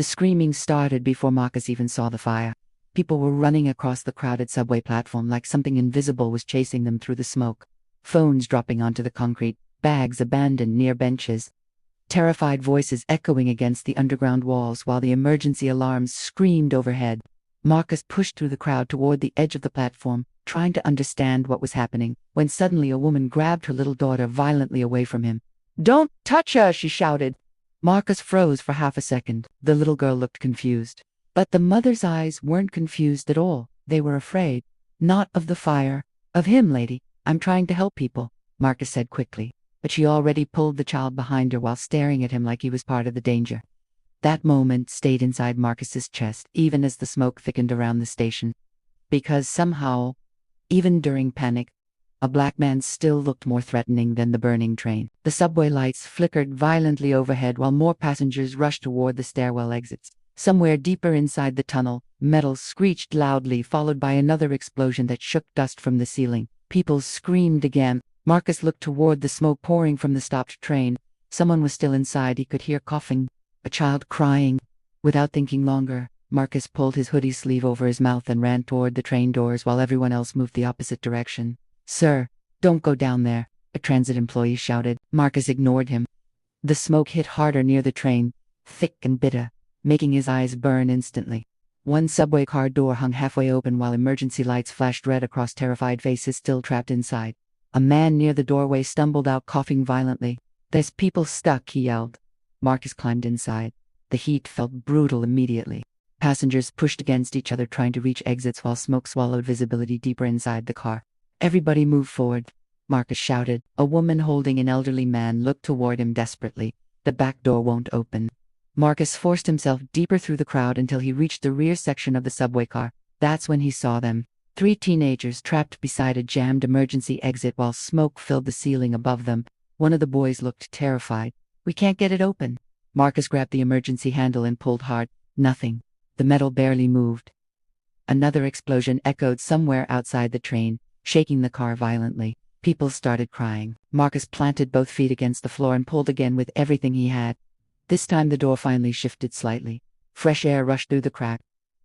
The screaming started before Marcus even saw the fire. People were running across the crowded subway platform like something invisible was chasing them through the smoke. Phones dropping onto the concrete, bags abandoned near benches. Terrified voices echoing against the underground walls while the emergency alarms screamed overhead. Marcus pushed through the crowd toward the edge of the platform, trying to understand what was happening, when suddenly a woman grabbed her little daughter violently away from him. "Don't touch her!" she shouted. Marcus froze for half a second. The little girl looked confused. But the mother's eyes weren't confused at all. They were afraid. "Not of the fire. Of him, lady. I'm trying to help people," Marcus said quickly. But she already pulled the child behind her while staring at him like he was part of the danger. That moment stayed inside Marcus's chest, even as the smoke thickened around the station. Because somehow, even during panic, a black man still looked more threatening than the burning train. The subway lights flickered violently overhead while more passengers rushed toward the stairwell exits. Somewhere deeper inside the tunnel, metal screeched loudly, followed by another explosion that shook dust from the ceiling. People screamed again. Marcus looked toward the smoke pouring from the stopped train. Someone was still inside. He could hear coughing, a child crying. Without thinking longer, Marcus pulled his hoodie sleeve over his mouth and ran toward the train doors while everyone else moved the opposite direction. "Sir, don't go down there," a transit employee shouted. Marcus ignored him. The smoke hit harder near the train, thick and bitter, making his eyes burn instantly. One subway car door hung halfway open while emergency lights flashed red across terrified faces still trapped inside. A man near the doorway stumbled out coughing violently. "There's people stuck," he yelled. Marcus climbed inside. The heat felt brutal immediately. Passengers pushed against each other trying to reach exits while smoke swallowed visibility deeper inside the car. "Everybody move forward," Marcus shouted. A woman holding an elderly man looked toward him desperately. "The back door won't open." Marcus forced himself deeper through the crowd until he reached the rear section of the subway car. That's when he saw them. 3 teenagers trapped beside a jammed emergency exit while smoke filled the ceiling above them. One of the boys looked terrified. "We can't get it open." Marcus grabbed the emergency handle and pulled hard. Nothing. The metal barely moved. Another explosion echoed somewhere outside the train, shaking the car violently. People started crying. Marcus planted both feet against the floor and pulled again with everything he had. This time the door finally shifted slightly. Fresh air rushed through the crack.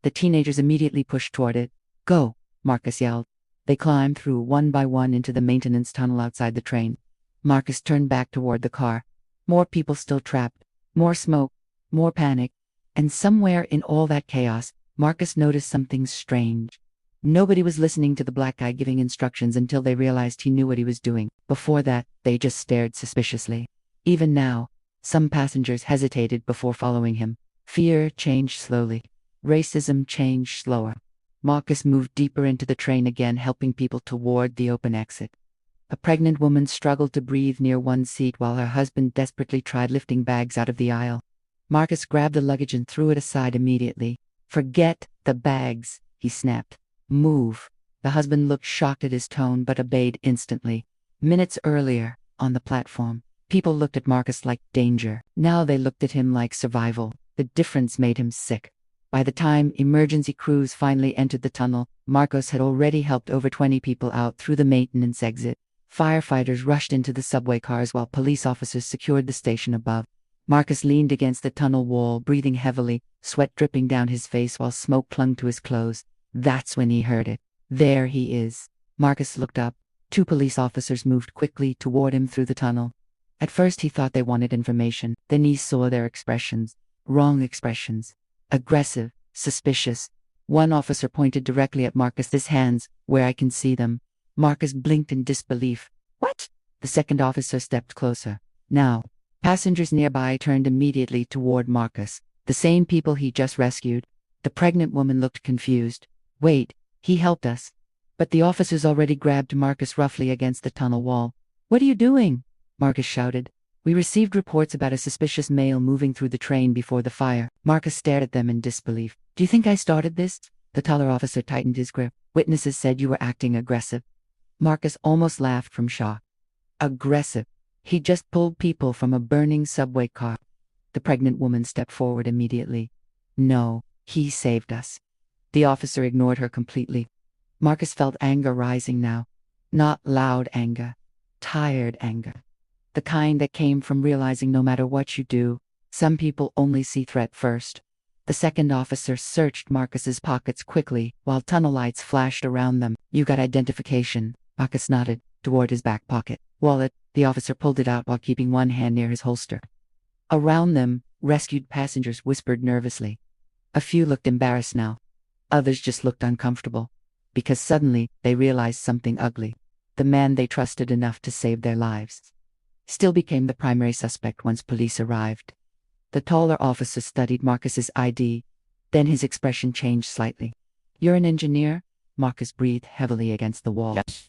The teenagers immediately pushed toward it. "Go!" Marcus yelled. They climbed through one by one into the maintenance tunnel outside the train. Marcus turned back toward the car. More people still trapped. More smoke. More panic. And somewhere in all that chaos, Marcus noticed something strange. Nobody was listening to the black guy giving instructions until they realized he knew what he was doing. Before that, they just stared suspiciously. Even now, some passengers hesitated before following him. Fear changed slowly. Racism changed slower. Marcus moved deeper into the train again, helping people toward the open exit. A pregnant woman struggled to breathe near one seat while her husband desperately tried lifting bags out of the aisle. Marcus grabbed the luggage and threw it aside immediately. "Forget the bags," he snapped. "Move." The husband looked shocked at his tone but obeyed instantly. Minutes earlier, on the platform, people looked at Marcus like danger. Now they looked at him like survival. The difference made him sick. By the time emergency crews finally entered the tunnel, Marcus had already helped over 20 people out through the maintenance exit. Firefighters rushed into the subway cars while police officers secured the station above. Marcus leaned against the tunnel wall, breathing heavily, sweat dripping down his face while smoke clung to his clothes. That's when he heard it. "There he is." Marcus looked up. 2 police officers moved quickly toward him through the tunnel. At first he thought they wanted information. Then he saw their expressions. Wrong expressions. Aggressive, suspicious. One officer pointed directly at Marcus. "His hands, where I can see them." Marcus blinked in disbelief. "What?" The second officer stepped closer. Now, passengers nearby turned immediately toward Marcus. The same people he just rescued. The pregnant woman looked confused. "Wait, he helped us." But the officers already grabbed Marcus roughly against the tunnel wall. "What are you doing?" Marcus shouted. "We received reports about a suspicious male moving through the train before the fire." Marcus stared at them in disbelief. "Do you think I started this?" The taller officer tightened his grip. "Witnesses said you were acting aggressive." Marcus almost laughed from shock. Aggressive. He just pulled people from a burning subway car. The pregnant woman stepped forward immediately. "No, he saved us." The officer ignored her completely. Marcus felt anger rising now. Not loud anger. Tired anger. The kind that came from realizing no matter what you do, some people only see threat first. The second officer searched Marcus's pockets quickly, while tunnel lights flashed around them. You got identification. Marcus nodded toward his back pocket. Wallet. The officer pulled it out while keeping one hand near his holster. Around them, rescued passengers whispered nervously. A few looked embarrassed now. Others just looked uncomfortable. Because suddenly, they realized something ugly. The man they trusted enough to save their lives still became the primary suspect once police arrived. The taller officer studied Marcus's ID. Then his expression changed slightly. You're an engineer? Marcus breathed heavily against the wall. Yes.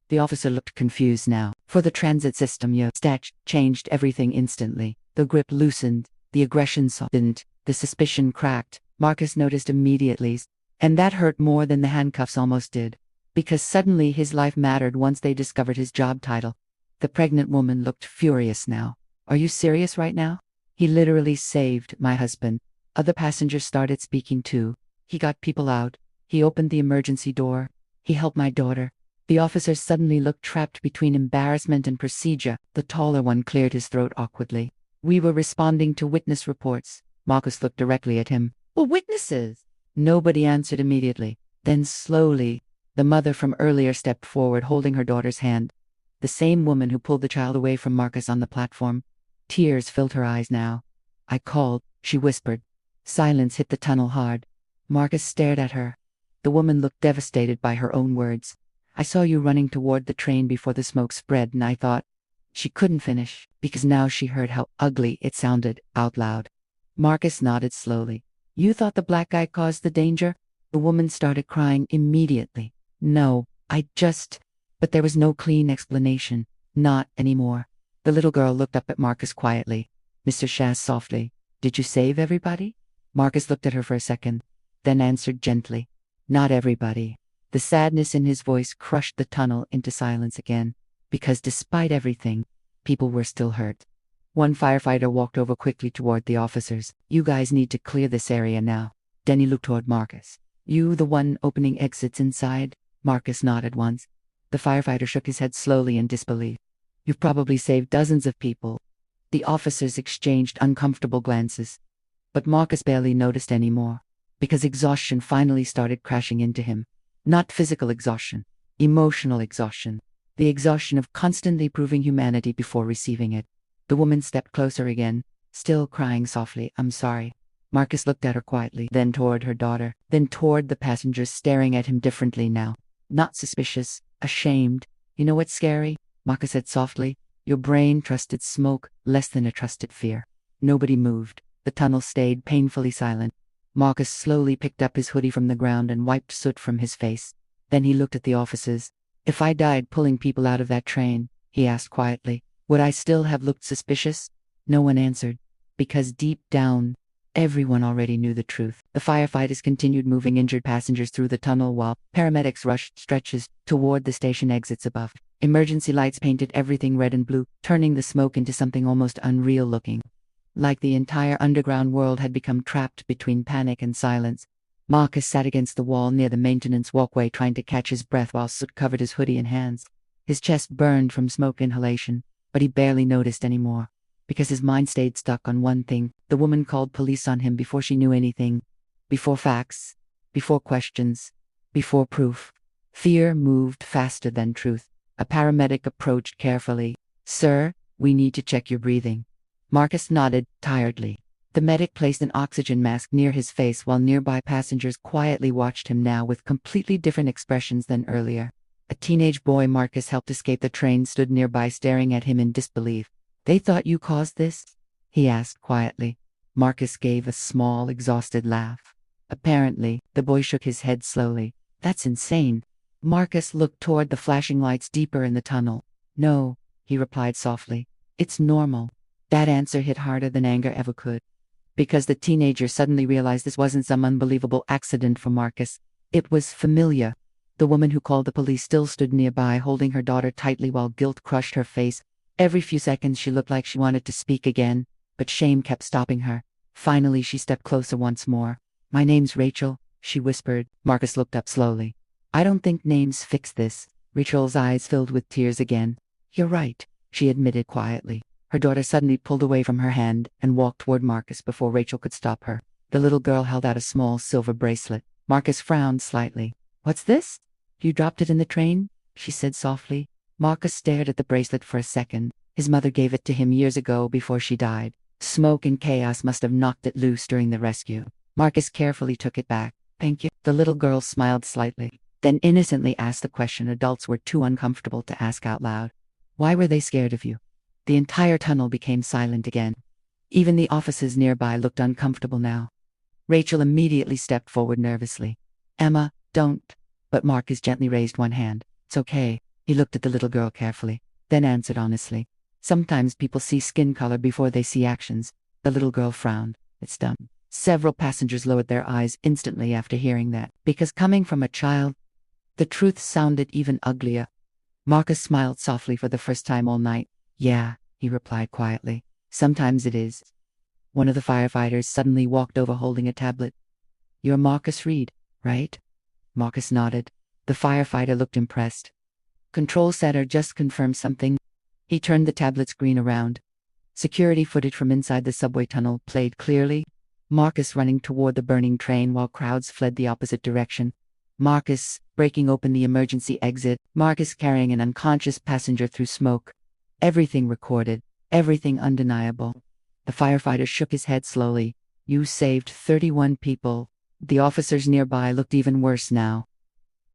The officer looked confused now. For the transit system, your stat changed everything instantly. The grip loosened. The aggression softened. The suspicion cracked. Marcus noticed immediately. And that hurt more than the handcuffs almost did. Because suddenly his life mattered once they discovered his job title. The pregnant woman looked furious now. Are you serious right now? He literally saved my husband. Other passengers started speaking too. He got people out. He opened the emergency door. He helped my daughter. The officer suddenly looked trapped between embarrassment and procedure. The taller one cleared his throat awkwardly. We were responding to witness reports. Marcus looked directly at him. Well, witnesses! Nobody answered immediately. Then slowly, the mother from earlier stepped forward holding her daughter's hand. The same woman who pulled the child away from Marcus on the platform. Tears filled her eyes now. I called, she whispered. Silence hit the tunnel hard. Marcus stared at her. The woman looked devastated by her own words. I saw you running toward the train before the smoke spread, and I thought. She couldn't finish, because now she heard how ugly it sounded out loud. Marcus nodded slowly. You thought the black guy caused the danger? The woman started crying immediately. No, But there was no clean explanation. Not anymore. The little girl looked up at Marcus quietly. Mr. Shaz softly. Did you save everybody? Marcus looked at her for a second, then answered gently. Not everybody. The sadness in his voice crushed the tunnel into silence again. Because despite everything, people were still hurt. One firefighter walked over quickly toward the officers. You guys need to clear this area now. Denny looked toward Marcus. You the one opening exits inside? Marcus nodded once. The firefighter shook his head slowly in disbelief. You've probably saved dozens of people. The officers exchanged uncomfortable glances. But Marcus barely noticed any more. Because exhaustion finally started crashing into him. Not physical exhaustion. Emotional exhaustion. The exhaustion of constantly proving humanity before receiving it. The woman stepped closer again, still crying softly, I'm sorry. Marcus looked at her quietly, then toward her daughter, then toward the passengers staring at him differently now. Not suspicious, ashamed. You know what's scary? Marcus said softly. Your brain trusted smoke less than it trusted fear. Nobody moved. The tunnel stayed painfully silent. Marcus slowly picked up his hoodie from the ground and wiped soot from his face. Then he looked at the officers. If I died pulling people out of that train, he asked quietly, would I still have looked suspicious? No one answered. Because deep down, everyone already knew the truth. The firefighters continued moving injured passengers through the tunnel while paramedics rushed stretchers toward the station exits above. Emergency lights painted everything red and blue, turning the smoke into something almost unreal looking. Like the entire underground world had become trapped between panic and silence. Marcus sat against the wall near the maintenance walkway trying to catch his breath while soot covered his hoodie and hands. His chest burned from smoke inhalation, but he barely noticed anymore. Because his mind stayed stuck on one thing. The woman called police on him before she knew anything. Before facts. Before questions. Before proof. Fear moved faster than truth. A paramedic approached carefully. Sir, we need to check your breathing. Marcus nodded, tiredly. The medic placed an oxygen mask near his face while nearby passengers quietly watched him now with completely different expressions than earlier. A teenage boy Marcus helped escape the train stood nearby staring at him in disbelief. They thought you caused this? He asked quietly. Marcus gave a small, exhausted laugh. Apparently, the boy shook his head slowly. That's insane. Marcus looked toward the flashing lights deeper in the tunnel. No, he replied softly. It's normal. That answer hit harder than anger ever could. Because the teenager suddenly realized this wasn't some unbelievable accident for Marcus. It was familiar. The woman who called the police still stood nearby, holding her daughter tightly while guilt crushed her face. Every few seconds she looked like she wanted to speak again, but shame kept stopping her. Finally she stepped closer once more. My name's Rachel, she whispered. Marcus looked up slowly. I don't think names fix this. Rachel's eyes filled with tears again. You're right, she admitted quietly. Her daughter suddenly pulled away from her hand and walked toward Marcus before Rachel could stop her. The little girl held out a small silver bracelet. Marcus frowned slightly. "What's this?" "You dropped it in the train," she said softly. Marcus stared at the bracelet for a second. His mother gave it to him years ago before she died. Smoke and chaos must have knocked it loose during the rescue. Marcus carefully took it back. "Thank you." The little girl smiled slightly, then innocently asked the question adults were too uncomfortable to ask out loud. "Why were they scared of you?" The entire tunnel became silent again. Even the offices nearby looked uncomfortable now. Rachel immediately stepped forward nervously. "Emma, don't." But Marcus gently raised one hand. "It's okay." He looked at the little girl carefully, then answered honestly. "Sometimes people see skin color before they see actions." The little girl frowned. "It's dumb." Several passengers lowered their eyes instantly after hearing that, because coming from a child, the truth sounded even uglier. Marcus smiled softly for the first time all night. "Yeah," he replied quietly. "Sometimes it is." One of the firefighters suddenly walked over holding a tablet. "You're Marcus Reed, right?" Marcus nodded. The firefighter looked impressed. "Control Center just confirmed something." He turned the tablet screen around. Security footage from inside the subway tunnel played clearly. Marcus running toward the burning train while crowds fled the opposite direction. Marcus breaking open the emergency exit. Marcus carrying an unconscious passenger through smoke. Everything recorded. Everything undeniable. The firefighter shook his head slowly. "You saved 31 people." The officers nearby looked even worse now.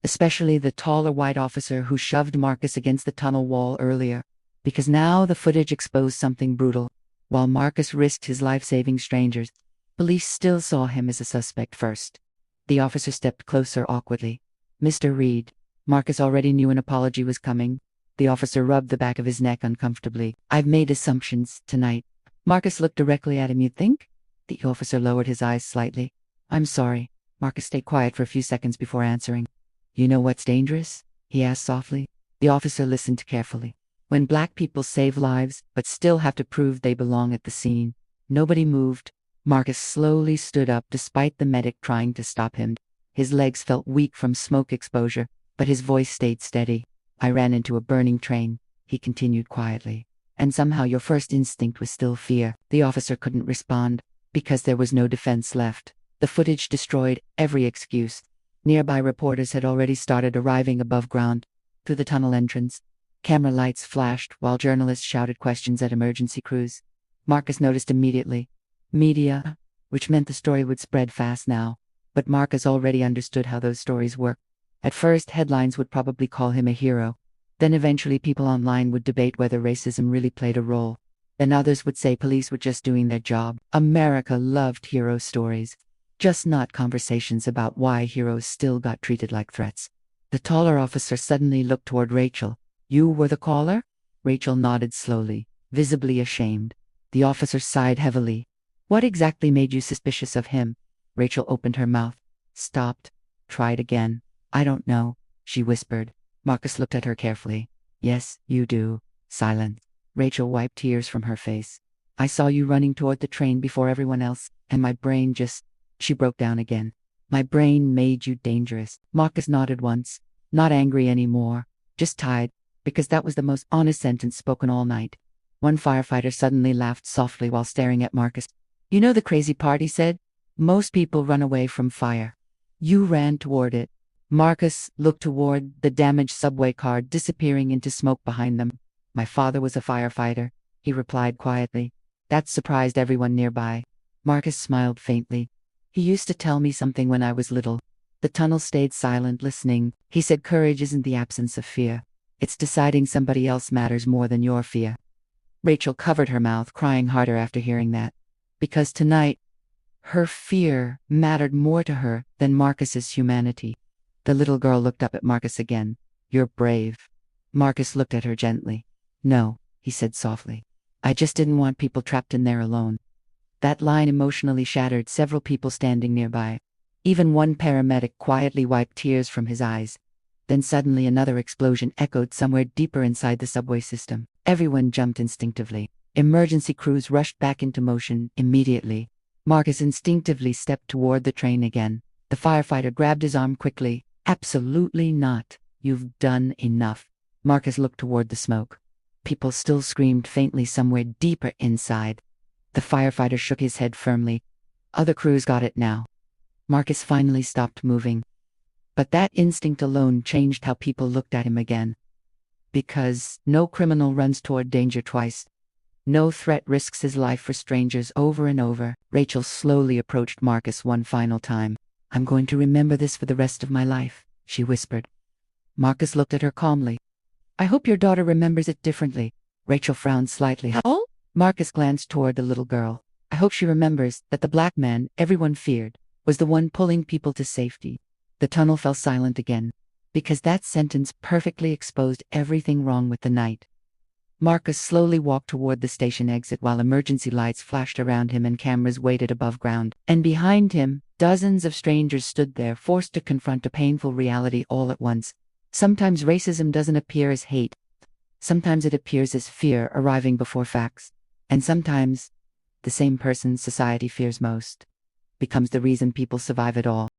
Especially the taller white officer who shoved Marcus against the tunnel wall earlier. Because now the footage exposed something brutal. While Marcus risked his life saving strangers, police still saw him as a suspect first. The officer stepped closer awkwardly. "Mr. Reed." Marcus already knew an apology was coming. The officer rubbed the back of his neck uncomfortably. "I've made assumptions tonight." Marcus looked directly at him. "You think?" The officer lowered his eyes slightly. "I'm sorry." Marcus stayed quiet for a few seconds before answering. "You know what's dangerous?" he asked softly. The officer listened carefully. "When black people save lives, but still have to prove they belong at the scene." Nobody moved. Marcus slowly stood up despite the medic trying to stop him. His legs felt weak from smoke exposure, but his voice stayed steady. "I ran into a burning train," he continued quietly. "And somehow your first instinct was still fear." The officer couldn't respond, because there was no defense left. The footage destroyed every excuse. Nearby reporters had already started arriving above ground, through the tunnel entrance. Camera lights flashed while journalists shouted questions at emergency crews. Marcus noticed immediately. Media, which meant the story would spread fast now. But Marcus already understood how those stories work. At first, headlines would probably call him a hero. Then eventually people online would debate whether racism really played a role. Then others would say police were just doing their job. America loved hero stories. Just not conversations about why heroes still got treated like threats. The taller officer suddenly looked toward Rachel. "You were the caller?" Rachel nodded slowly, visibly ashamed. The officer sighed heavily. "What exactly made you suspicious of him?" Rachel opened her mouth, stopped, tried again. "I don't know," she whispered. Marcus looked at her carefully. "Yes, you do." Silence. Rachel wiped tears from her face. "I saw you running toward the train before everyone else, and my brain just..." She broke down again. "My brain made you dangerous." Marcus nodded once, not angry anymore, just tired, because that was the most honest sentence spoken all night. One firefighter suddenly laughed softly while staring at Marcus. "You know the crazy part," he said. "Most people run away from fire. You ran toward it." Marcus looked toward the damaged subway car disappearing into smoke behind them. "My father was a firefighter," he replied quietly. That surprised everyone nearby. Marcus smiled faintly. "He used to tell me something when I was little." The tunnel stayed silent, listening. "He said courage isn't the absence of fear. It's deciding somebody else matters more than your fear." Rachel covered her mouth, crying harder after hearing that. Because tonight, her fear mattered more to her than Marcus's humanity. The little girl looked up at Marcus again. "You're brave." Marcus looked at her gently. "No," he said softly. "I just didn't want people trapped in there alone." That line emotionally shattered several people standing nearby. Even one paramedic quietly wiped tears from his eyes. Then suddenly another explosion echoed somewhere deeper inside the subway system. Everyone jumped instinctively. Emergency crews rushed back into motion immediately. Marcus instinctively stepped toward the train again. The firefighter grabbed his arm quickly. "Absolutely not. You've done enough." Marcus looked toward the smoke. People still screamed faintly somewhere deeper inside. The firefighter shook his head firmly. Other crews got it now. Marcus finally stopped moving. But that instinct alone changed how people looked at him again. Because no criminal runs toward danger twice. No threat risks his life for strangers over and over. Rachel slowly approached Marcus one final time. "I'm going to remember this for the rest of my life," she whispered. Marcus looked at her calmly. "I hope your daughter remembers it differently." Rachel frowned slightly. "How?" Marcus glanced toward the little girl. "I hope she remembers that the black man everyone feared was the one pulling people to safety." The tunnel fell silent again, because that sentence perfectly exposed everything wrong with the night. Marcus slowly walked toward the station exit while emergency lights flashed around him and cameras waited above ground. And behind him, dozens of strangers stood there, forced to confront a painful reality all at once. Sometimes racism doesn't appear as hate. Sometimes it appears as fear arriving before facts. And sometimes, the same person society fears most becomes the reason people survive it all.